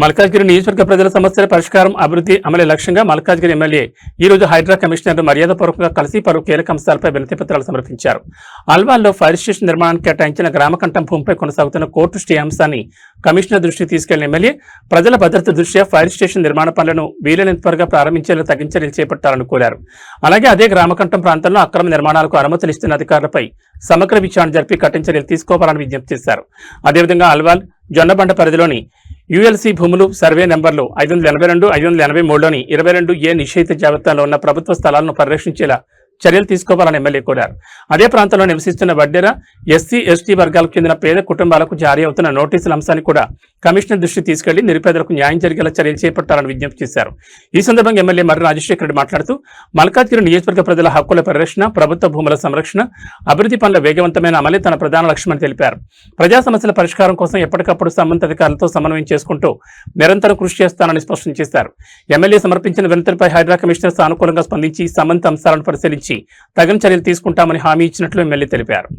మల్కాజ్గిరి నియోజకవర్గ ప్రజల సమస్యల పరిష్కారం, అభివృద్ధి, అమలు లక్ష్యంగా మల్కాజ్గిరి ఎమ్మెల్యే ఈ రోజు హైడ్రా కమిషనర్ మర్యాదపూర్వకంగా కలిసి పలు కీలక అంశాలపై వినతి పత్రాలు సమర్పించారు. అల్వాల్లో ఫైర్ స్టేషన్ నిర్మాణానికి కేటాయించిన గ్రామకంఠం భూమిపై కొనసాగుతున్న కోర్టు స్టే అంశాన్ని కమిషనర్ దృష్టికి తీసుకెళ్లిన ఎమ్మెల్యే ప్రజల భద్రత దృష్ట్యా ఫైర్ స్టేషన్ నిర్మాణ పనులను వీలైనంత త్వరగా ప్రారంభించేలా తగిన చర్యలు చేపట్టాలని కోరారు. అలాగే అదే గ్రామకంఠం ప్రాంతంలో అక్రమ నిర్మాణాలకు అనుమతులు ఇస్తున్న అధికారులపై సమగ్ర విచారణ జరిపి కఠిన చర్యలు తీసుకోవాలని విజ్ఞప్తి చేశారు. అదేవిధంగా అల్వాల్ జొన్నబండ పరిధిలోని యుఎల్సి భూములు సర్వే నెంబర్లు 582, 583లోని 22A నిషేధిత జాబితాలో ఉన్న ప్రభుత్వ స్థలాలను పరిరక్షించేలా చర్యలు తీసుకోవాలని ఎమ్మెల్యే కోరారు. అదే ప్రాంతంలో నివసిస్తున్న వడ్డెర ఎస్సీ, ఎస్టీ వర్గాలకు చెందిన పేద కుటుంబాలకు జారీ అవుతున్న నోటీసుల అంశాన్ని కూడా కమిషనర్ దృష్టికి తీసుకెళ్లి నిరుపేదలకు న్యాయం జరిగేలా చర్యలు చేపట్టాలని విజ్ఞప్తి చేశారు. ఈ సందర్భంగా ఎమ్మెల్యే మర్రి రాజశేఖర రెడ్డి మాట్లాడుతూ మల్కాజ్గిరి నియోజకవర్గ ప్రజల హక్కుల పరిరక్షణ, ప్రభుత్వ భూముల సంరక్షణ, అభివృద్ధి పనుల వేగవంతమైన అమలే తన ప్రధాన లక్ష్యమని తెలిపారు. ప్రజా సమస్యల పరిష్కారం కోసం ఎప్పటికప్పుడు సంబంధిత అధికారులతో సమన్వయం చేసుకుంటూ నిరంతరం కృషి చేస్తానని స్పష్టం చేశారు. ఎమ్మెల్యే సమర్పించిన వినతిపై హైడ్రా కమిషనర్ సానుకూలంగా స్పందించి సంబంధిత అంశాలను పరిశీలించి తగిన చర్యలు తీసుకుంటామని హామీ ఇచ్చినట్లు ఎమ్మెల్యే తెలిపారు.